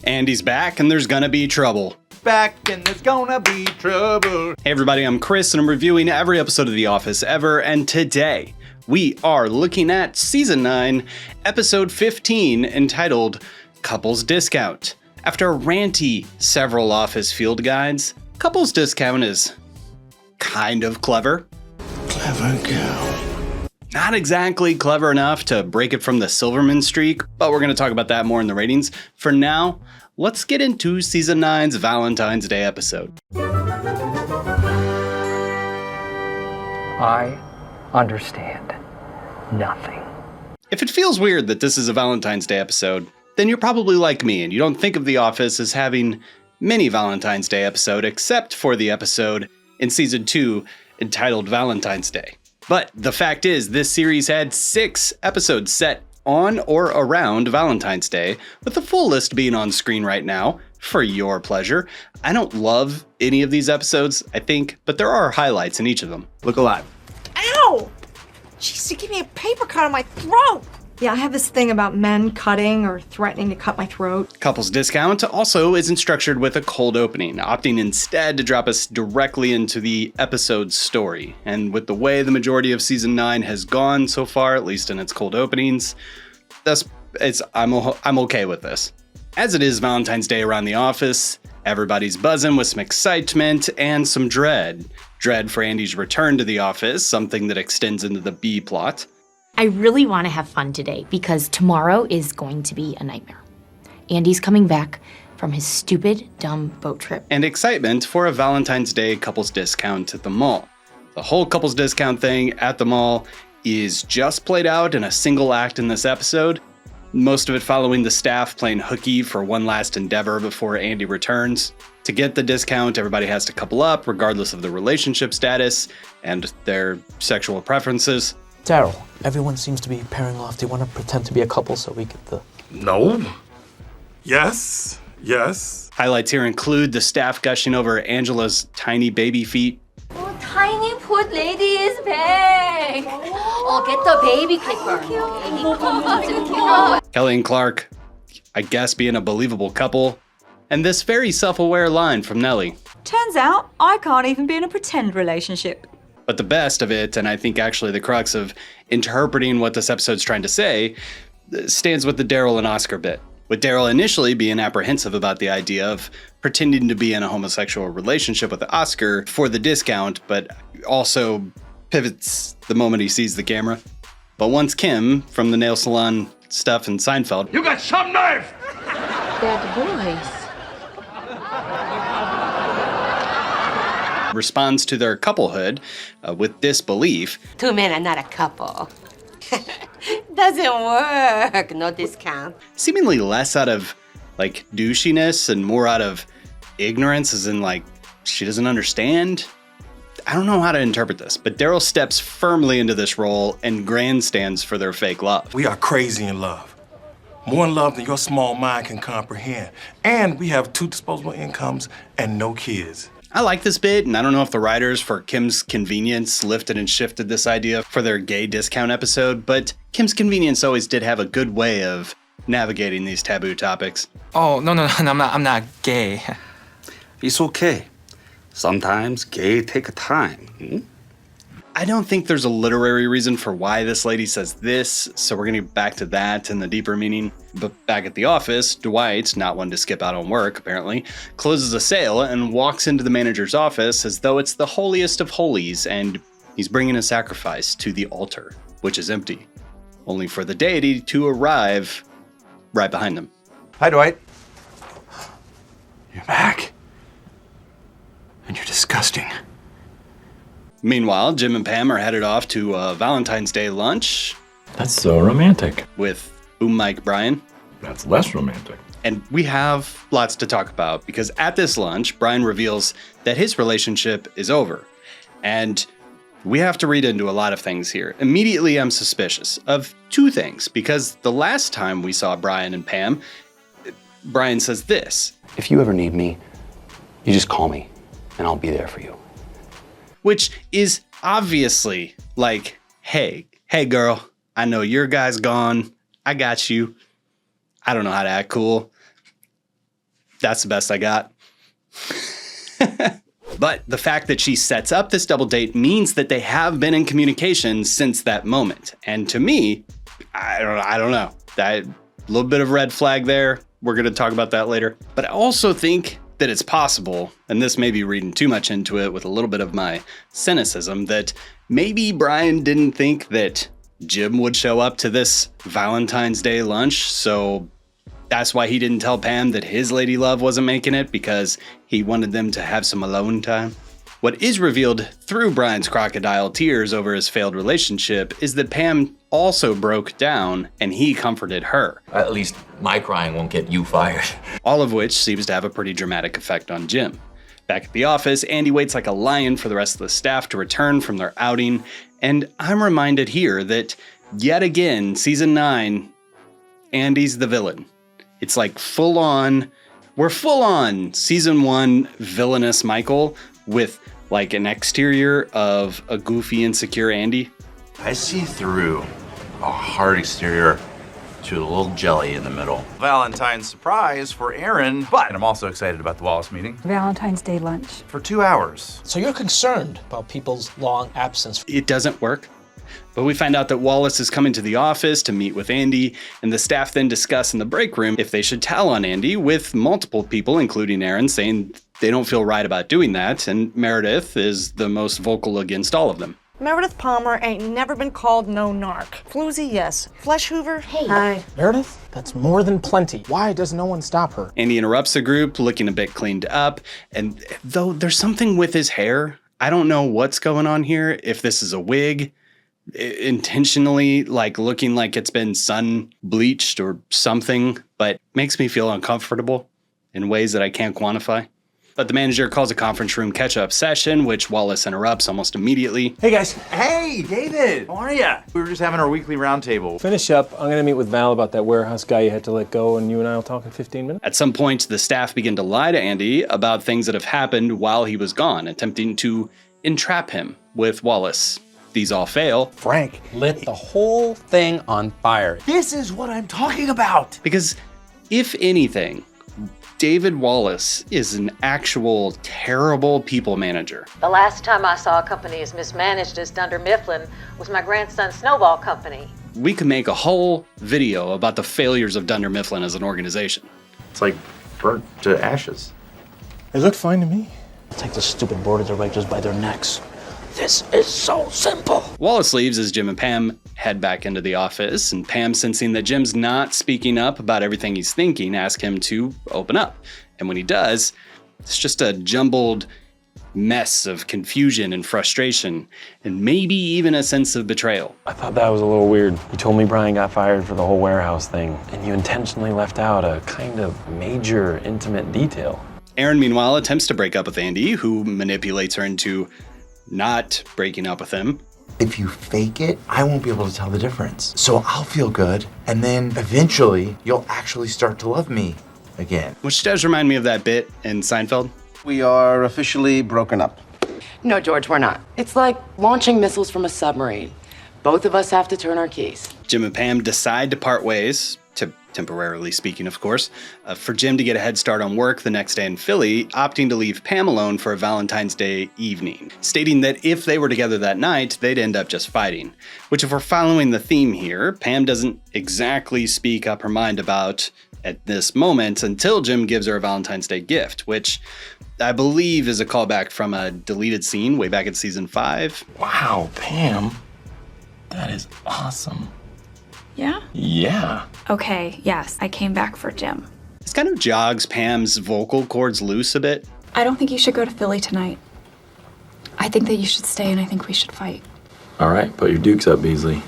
Andy's back and there's gonna be trouble. Back and there's gonna be trouble. Hey everybody, I'm Chris and I'm reviewing every episode of The Office ever, and today we are looking at Season 9, Episode 15, entitled Couples Discount. After a ranty several Office field guides, Couples Discount is kind of clever. Clever girl. Not exactly clever enough to break it from the Silverman streak, but we're going to talk about that more in the ratings. For now, let's get into Season 9's Valentine's Day episode. I understand nothing. If it feels weird that this is a Valentine's Day episode, then you're probably like me and you don't think of The Office as having many Valentine's Day episodes except for the episode in Season 2 entitled Valentine's Day. But the fact is, this series had 6 episodes set on or around Valentine's Day, with the full list being on screen right now for your pleasure. I don't love any of these episodes, I think, but there are highlights in each of them. Look alive. Ow! Jeez, you give me a paper cut on my throat! Yeah, I have this thing about men cutting or threatening to cut my throat. Couples Discount also isn't structured with a cold opening, opting instead to drop us directly into the episode's story. And with the way the majority of Season 9 has gone so far, at least in its cold openings, I'm okay with this. As it is Valentine's Day around the office, everybody's buzzing with some excitement and some dread. Dread for Andy's return to the office, something that extends into the B plot. I really want to have fun today because tomorrow is going to be a nightmare. Andy's coming back from his stupid, dumb boat trip. And excitement for a Valentine's Day couples discount at the mall. The whole couples discount thing at the mall is just played out in a single act in this episode. Most of it following the staff playing hooky for one last endeavor before Andy returns. To get the discount, everybody has to couple up regardless of the relationship status and their sexual preferences. Daryl, everyone seems to be pairing off. Do you want to pretend to be a couple so we get the... No. Yes. Highlights here include the staff gushing over Angela's tiny baby feet. Oh, tiny foot lady is back. Oh, get the baby clipper. Kelly and Clark, I guess, being a believable couple. And this very self-aware line from Nellie. Turns out I can't even be in a pretend relationship. But the best of it, and I think actually the crux of interpreting what this episode's trying to say, stands with the Daryl and Oscar bit. With Daryl initially being apprehensive about the idea of pretending to be in a homosexual relationship with Oscar for the discount, but also pivots the moment he sees the camera. But once Kim, from the nail salon stuff in Seinfeld, You got some knife! Bad boys. responds to their couplehood with disbelief. 2 men are not a couple. Doesn't work. No discount. Seemingly less out of like douchiness and more out of ignorance, as in like she doesn't understand. I don't know how to interpret this, but Daryl steps firmly into this role and grandstands for their fake love. We are crazy in love. More in love than your small mind can comprehend. And we have 2 disposable incomes and no kids. I like this bit, and I don't know if the writers for Kim's Convenience lifted and shifted this idea for their gay discount episode, but Kim's Convenience always did have a good way of navigating these taboo topics. Oh, no, I'm not gay. It's okay. Sometimes gay take time. I don't think there's a literary reason for why this lady says this, so we're gonna get back to that and the deeper meaning. But back at the office, Dwight, not one to skip out on work apparently, closes a sale and walks into the manager's office as though it's the holiest of holies and he's bringing a sacrifice to the altar, which is empty, only for the deity to arrive right behind him. Hi, Dwight. You're back. And you're disgusting. Meanwhile, Jim and Pam are headed off to a Valentine's Day lunch. That's so romantic. With Mike Bryan. That's less romantic. And we have lots to talk about because at this lunch, Bryan reveals that his relationship is over. And we have to read into a lot of things here. Immediately, I'm suspicious of 2 things because the last time we saw Bryan and Pam, Bryan says this. If you ever need me, you just call me and I'll be there for you. Which is obviously like, hey girl, I know your guy's gone. I got you. I don't know how to act cool. That's the best I got. But the fact that she sets up this double date means that they have been in communication since that moment. And to me, I don't know. A little bit of red flag there. We're going to talk about that later. But I also think that it's possible, and this may be reading too much into it with a little bit of my cynicism, that maybe Brian didn't think that Jim would show up to this Valentine's Day lunch, so that's why he didn't tell Pam that his lady love wasn't making it, because he wanted them to have some alone time. What is revealed through Brian's crocodile tears over his failed relationship is that Pam also broke down and he comforted her. At least my crying won't get you fired. All of which seems to have a pretty dramatic effect on Jim. Back at the office, Andy waits like a lion for the rest of the staff to return from their outing, and I'm reminded here that, yet again, season 9, Andy's the villain. It's like we're full on season 1 villainous Michael with like an exterior of a goofy, insecure Andy. I see through a hard exterior to a little jelly in the middle. Valentine's surprise for Aaron, but I'm also excited about the Wallace meeting. Valentine's Day lunch. For 2 hours. So you're concerned about people's long absence. It doesn't work. But we find out that Wallace is coming to the office to meet with Andy, and the staff then discuss in the break room if they should tell on Andy, with multiple people, including Aaron, saying they don't feel right about doing that, and Meredith is the most vocal against all of them. Meredith Palmer ain't never been called no narc. Floozy, yes. Flesh Hoover, hey. Hi. Meredith, that's more than plenty. Why does no one stop her? Andy interrupts the group, looking a bit cleaned up, and though there's something with his hair, I don't know what's going on here, if this is a wig, intentionally like looking like it's been sun bleached or something, but makes me feel uncomfortable in ways that I can't quantify. But the manager calls a conference room catch-up session, which Wallace interrupts almost immediately. Hey guys. Hey, David. How are ya? We were just having our weekly roundtable. Finish up. I'm gonna meet with Val about that warehouse guy you had to let go, and you and I will talk in 15 minutes. At some point, the staff begin to lie to Andy about things that have happened while he was gone, attempting to entrap him with Wallace. These all fail. Frank lit the whole thing on fire. This is what I'm talking about. Because if anything, David Wallace is an actual terrible people manager. The last time I saw a company as mismanaged as Dunder Mifflin was my grandson's snowball company. We could make a whole video about the failures of Dunder Mifflin as an organization. It's like burnt to ashes. It looked fine to me. Take the stupid board of directors by their necks. This is so simple. Wallace leaves as Jim and Pam head back into the office, and Pam, sensing that Jim's not speaking up about everything he's thinking, asks him to open up. And when he does, it's just a jumbled mess of confusion and frustration, and maybe even a sense of betrayal. I thought that was a little weird. You told me Brian got fired for the whole warehouse thing, and you intentionally left out a kind of major, intimate detail. Aaron, meanwhile, attempts to break up with Andy, who manipulates her into not breaking up with him. If you fake it, I won't be able to tell the difference. So I'll feel good, and then eventually you'll actually start to love me again. Which does remind me of that bit in Seinfeld. We are officially broken up. No, George, we're not. It's like launching missiles from a submarine. Both of us have to turn our keys. Jim and Pam decide to part ways, temporarily speaking, of course, for Jim to get a head start on work the next day in Philly, opting to leave Pam alone for a Valentine's Day evening, stating that if they were together that night, they'd end up just fighting. Which, if we're following the theme here, Pam doesn't exactly speak up her mind about at this moment until Jim gives her a Valentine's Day gift, which I believe is a callback from a deleted scene way back in season 5. Wow, Pam. That is awesome. Yeah? Yeah. Okay, yes, I came back for Jim. This kind of jogs Pam's vocal cords loose a bit. I don't think you should go to Philly tonight. I think that you should stay, and I think we should fight. All right, put your dukes up, Beasley.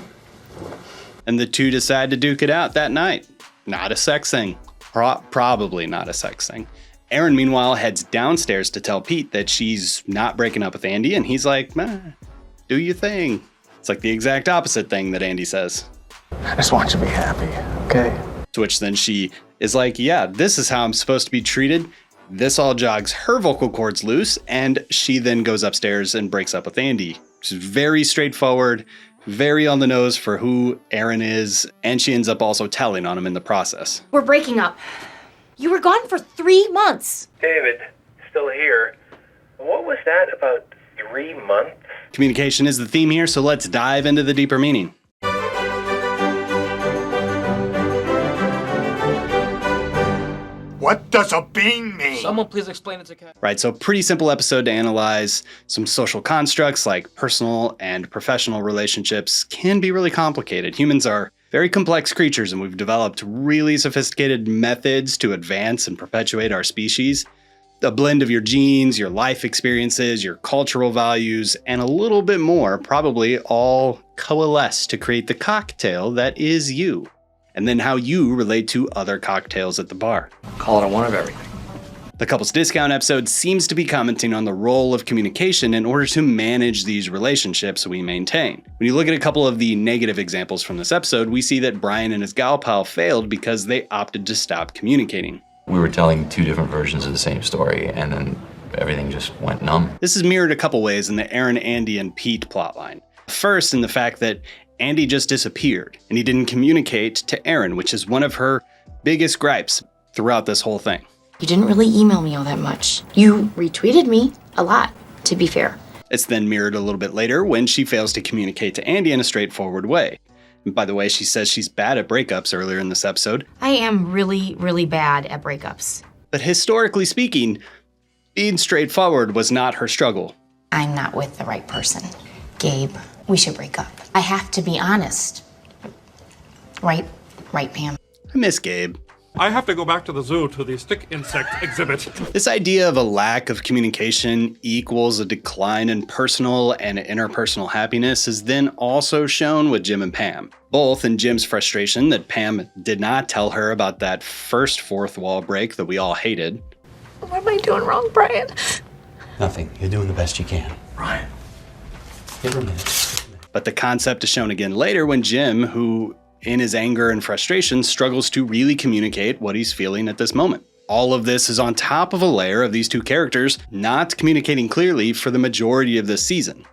And the two decide to duke it out that night. Not a sex thing. Probably not a sex thing. Aaron, meanwhile, heads downstairs to tell Pete that she's not breaking up with Andy, and he's like, do your thing. It's like the exact opposite thing that Andy says. I just want you to be happy, okay? To which then she is like, yeah, this is how I'm supposed to be treated. This all jogs her vocal cords loose, and she then goes upstairs and breaks up with Andy. Which is very straightforward, very on the nose for who Aaron is, and she ends up also telling on him in the process. We're breaking up. You were gone for 3 months. David, still here. What was that about 3 months? Communication is the theme here, so let's dive into the deeper meaning. What does a bean mean? Someone please explain it to Kat. Right, so pretty simple episode to analyze. Some social constructs like personal and professional relationships can be really complicated. Humans are very complex creatures, and we've developed really sophisticated methods to advance and perpetuate our species. A blend of your genes, your life experiences, your cultural values, and a little bit more probably all coalesce to create the cocktail that is you. And then how you relate to other cocktails at the bar. Call it a one of everything. The Couples Discount episode seems to be commenting on the role of communication in order to manage these relationships we maintain. When you look at a couple of the negative examples from this episode, we see that Brian and his gal pal failed because they opted to stop communicating. We were telling two different versions of the same story, and then everything just went numb. This is mirrored a couple ways in the Aaron, Andy, and Pete plotline. First, in the fact that Andy just disappeared, and he didn't communicate to Aaron, which is one of her biggest gripes throughout this whole thing. You didn't really email me all that much. You retweeted me a lot, to be fair. It's then mirrored a little bit later when she fails to communicate to Andy in a straightforward way. And by the way, she says she's bad at breakups earlier in this episode. I am really, really bad at breakups. But historically speaking, being straightforward was not her struggle. I'm not with the right person. Gabe, we should break up. I have to be honest. Right, Pam? I miss Gabe. I have to go back to the zoo to the stick insect exhibit. This idea of a lack of communication equals a decline in personal and interpersonal happiness is then also shown with Jim and Pam. Both in Jim's frustration that Pam did not tell her about that first fourth wall break that we all hated. What am I doing wrong, Brian? Nothing. You're doing the best you can. Brian. Give her a minute. But the concept is shown again later when Jim, who in his anger and frustration struggles to really communicate what he's feeling at this moment. All of this is on top of a layer of these two characters not communicating clearly for the majority of this season.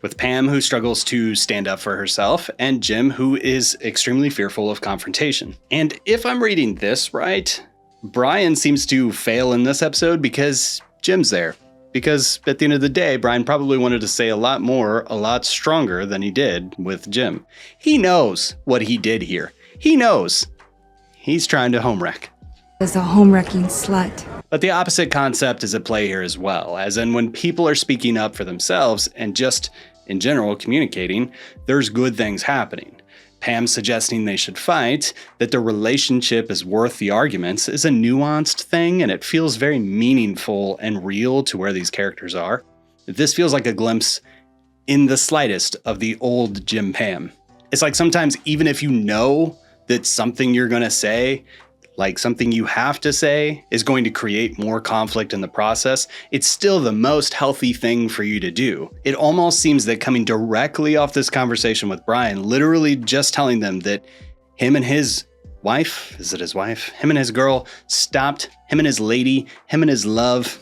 With Pam, who struggles to stand up for herself, and Jim, who is extremely fearful of confrontation. And if I'm reading this right, Brian seems to fail in this episode because Jim's there. Because at the end of the day, Brian probably wanted to say a lot more, a lot stronger than he did with Jim. He knows what he did here. He knows. He's trying to home wreck. As a home wrecking slut. But the opposite concept is at play here as well, as in when people are speaking up for themselves and just, in general, communicating, there's good things happening. Pam suggesting they should fight, that the relationship is worth the arguments, is a nuanced thing, and it feels very meaningful and real to where these characters are. This feels like a glimpse in the slightest of the old Jim Pam. It's like sometimes even if you know that something you're gonna say, like something you have to say, is going to create more conflict in the process, it's still the most healthy thing for you to do. It almost seems that coming directly off this conversation with Brian, literally just telling them that him and his wife, is it his wife? Him and his girl stopped, him and his lady, him and his love.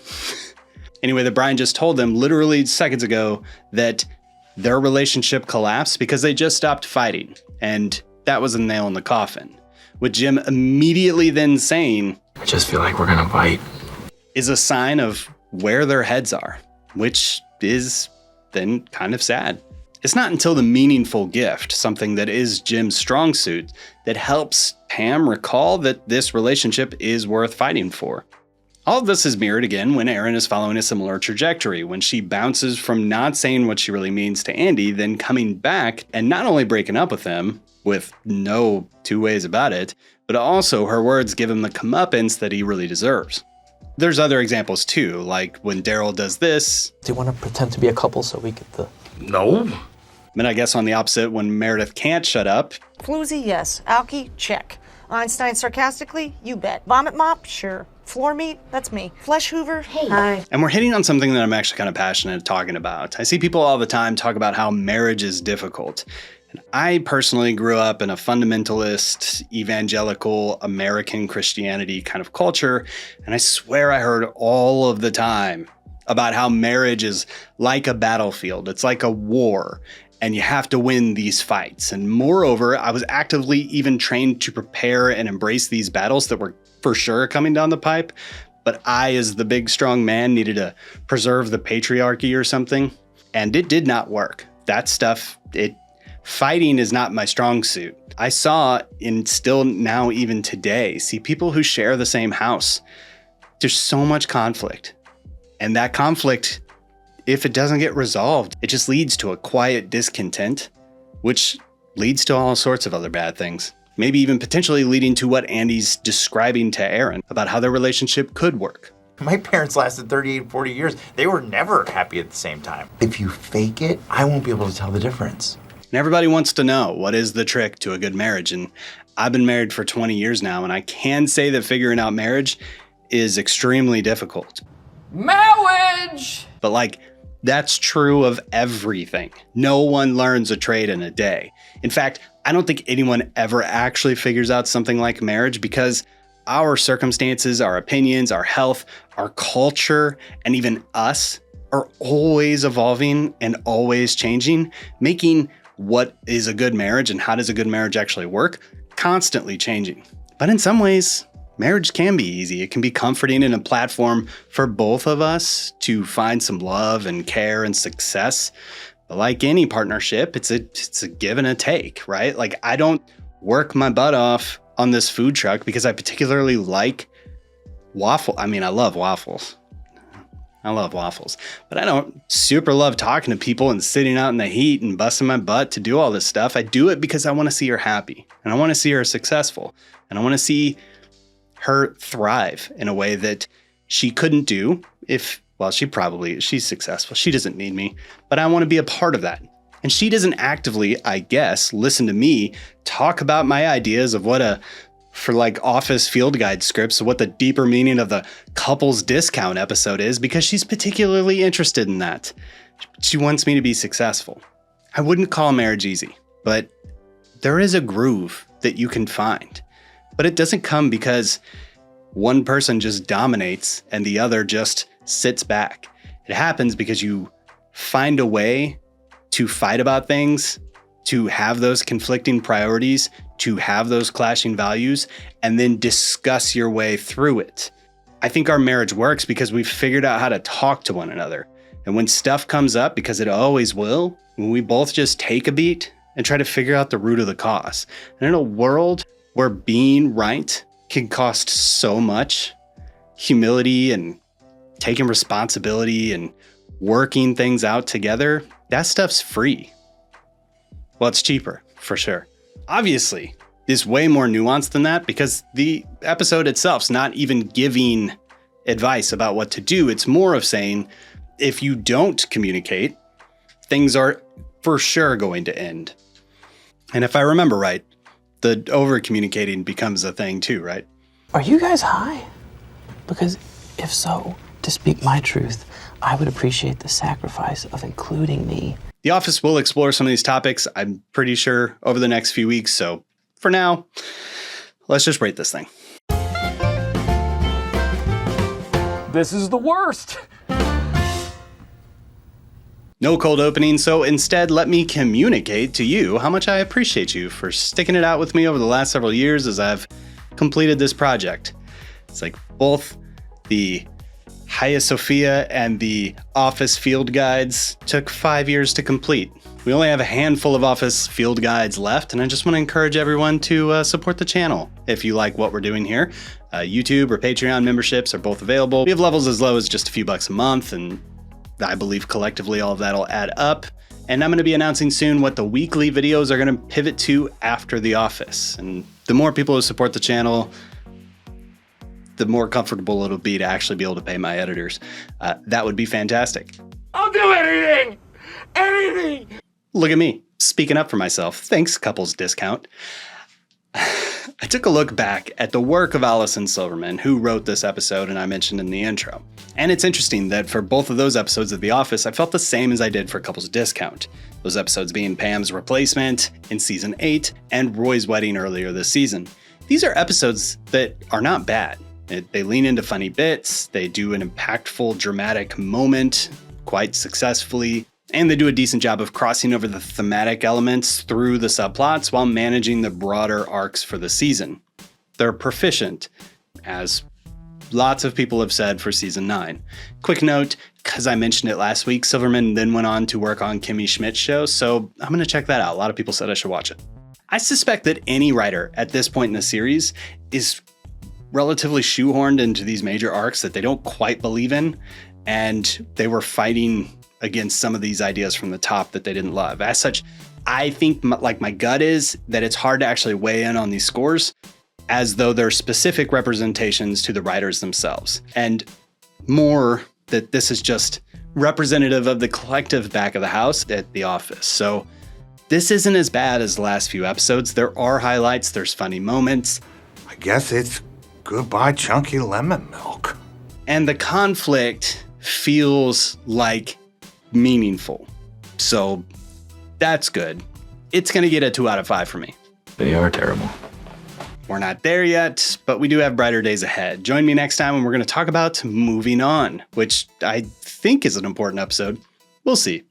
Anyway, that Brian just told them literally seconds ago that their relationship collapsed because they just stopped fighting. And that was a nail in the coffin. With Jim immediately then saying, I just feel like we're gonna fight, is a sign of where their heads are, which is then kind of sad. It's not until the meaningful gift, something that is Jim's strong suit, that helps Pam recall that this relationship is worth fighting for. All of this is mirrored again when Erin is following a similar trajectory, when she bounces from not saying what she really means to Andy, then coming back and not only breaking up with him, with no two ways about it, but also her words give him the comeuppance that he really deserves. There's other examples too, like when Daryl does this. Do you want to pretend to be a couple so we get the... No. And I guess on the opposite, when Meredith can't shut up. Floozy, yes. Alky, check. Einstein sarcastically, you bet. Vomit mop, sure. Floor meat, that's me. Flesh hoover, hey. Hi. And we're hitting on something that I'm actually kind of passionate talking about. I see people all the time talk about how marriage is difficult. I personally grew up in a fundamentalist, evangelical, American Christianity kind of culture, and I swear I heard all of the time about how marriage is like a battlefield. It's like a war, and you have to win these fights. And moreover, I was actively even trained to prepare and embrace these battles that were for sure coming down the pipe, but I, as the big strong man, needed to preserve the patriarchy or something, and it did not work. That stuff, fighting is not my strong suit. I saw, and still now even today, see people who share the same house. There's so much conflict, and that conflict, if it doesn't get resolved, it just leads to a quiet discontent, which leads to all sorts of other bad things. Maybe even potentially leading to what Andy's describing to Aaron about how their relationship could work. My parents lasted 38, 40 years. They were never happy at the same time. If you fake it, I won't be able to tell the difference. And everybody wants to know, what is the trick to a good marriage? And I've been married for 20 years now, and I can say that figuring out marriage is extremely difficult. Marriage! But that's true of everything. No one learns a trade in a day. In fact, I don't think anyone ever actually figures out something like marriage because our circumstances, our opinions, our health, our culture, and even us are always evolving and always changing, making what is a good marriage and how does a good marriage actually work constantly changing. But in some ways, marriage can be easy. It can be comforting and a platform for both of us to find some love and care and success. But like any partnership, it's a give and a take, right? I don't work my butt off on this food truck because I particularly like waffle. I mean, I love waffles. But I don't super love talking to people and sitting out in the heat and busting my butt to do all this stuff. I do it because I want to see her happy and I want to see her successful and I want to see her thrive in a way that she couldn't do she's successful. She doesn't need me, but I want to be a part of that. And she doesn't actively, I guess, listen to me talk about my ideas of for office field guide scripts, what the deeper meaning of the couples discount episode is, because she's particularly interested in that. She wants me to be successful. I wouldn't call marriage easy, but there is a groove that you can find. But it doesn't come because one person just dominates and the other just sits back. It happens because you find a way to fight about things, to have those conflicting priorities, to have those clashing values, and then discuss your way through it. I think our marriage works because we've figured out how to talk to one another. And when stuff comes up, because it always will, when we both just take a beat and try to figure out the root of the cause. And in a world where being right can cost so much, humility and taking responsibility and working things out together, that stuff's free. Well, it's cheaper, for sure. Obviously, it's way more nuanced than that because the episode itself's not even giving advice about what to do. It's more of saying, if you don't communicate, things are for sure going to end. And if I remember right, the over-communicating becomes a thing too, right? Are you guys high? Because if so, to speak my truth, I would appreciate the sacrifice of including me. The Office will explore some of these topics, I'm pretty sure, over the next few weeks. So for now, let's just rate this thing. This is the worst. No cold opening, so instead let me communicate to you how much I appreciate you for sticking it out with me over the last several years as I've completed this project. It's both the Hagia Sophia and the Office field guides took 5 years to complete. We only have a handful of Office field guides left, and I just want to encourage everyone to support the channel if you like what we're doing here. YouTube or Patreon memberships are both available. We have levels as low as just a few bucks a month, and I believe collectively all of that will add up. And I'm going to be announcing soon what the weekly videos are going to pivot to after The Office. And the more people who support the channel, the more comfortable it'll be to actually be able to pay my editors. That would be fantastic. I'll do anything! Anything! Look at me, speaking up for myself. Thanks, Couples Discount. I took a look back at the work of Allison Silverman, who wrote this episode and I mentioned in the intro. And it's interesting that for both of those episodes of The Office, I felt the same as I did for Couples Discount. Those episodes being Pam's replacement in season 8 and Roy's wedding earlier this season. These are episodes that are not bad. They lean into funny bits, they do an impactful, dramatic moment quite successfully, and they do a decent job of crossing over the thematic elements through the subplots while managing the broader arcs for the season. They're proficient as lots of people have said for season 9. Quick note, because I mentioned it last week, Silverman then went on to work on Kimmy Schmidt's show, so I'm going to check that out. A lot of people said I should watch it. I suspect that any writer at this point in the series is relatively shoehorned into these major arcs that they don't quite believe in, and they were fighting against some of these ideas from the top that they didn't love. As such, I think my gut is that it's hard to actually weigh in on these scores as though they're specific representations to the writers themselves, and more that this is just representative of the collective back of the house at the office. So this isn't as bad as the last few episodes. There are highlights, there's funny moments. I guess it's goodbye chunky lemon milk. And the conflict feels like meaningful. So that's good. It's going to get a 2 out of 5 for me. They are terrible. We're not there yet, but we do have brighter days ahead. Join me next time when we're going to talk about Moving On, which I think is an important episode. We'll see.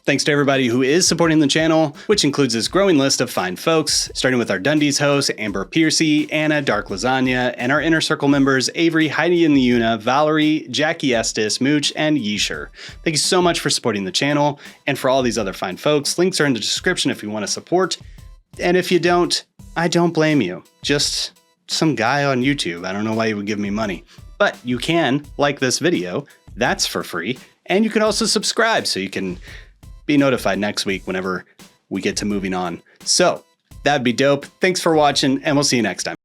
Thanks to everybody who is supporting the channel, which includes this growing list of fine folks, starting with our Dundee's hosts, Amber Piercy, Anna, Dark Lasagna, and our Inner Circle members, Avery, Heidi and the Una, Valerie, Jackie Estes, Mooch, and Yeesher. Thank you so much for supporting the channel, and for all these other fine folks. Links are in the description if you want to support. And if you don't, I don't blame you. Just some guy on YouTube. I don't know why you would give me money. But you can like this video. That's for free. And you can also subscribe so you can be notified next week whenever we get to Moving On. So that'd be dope. Thanks for watching, and we'll see you next time.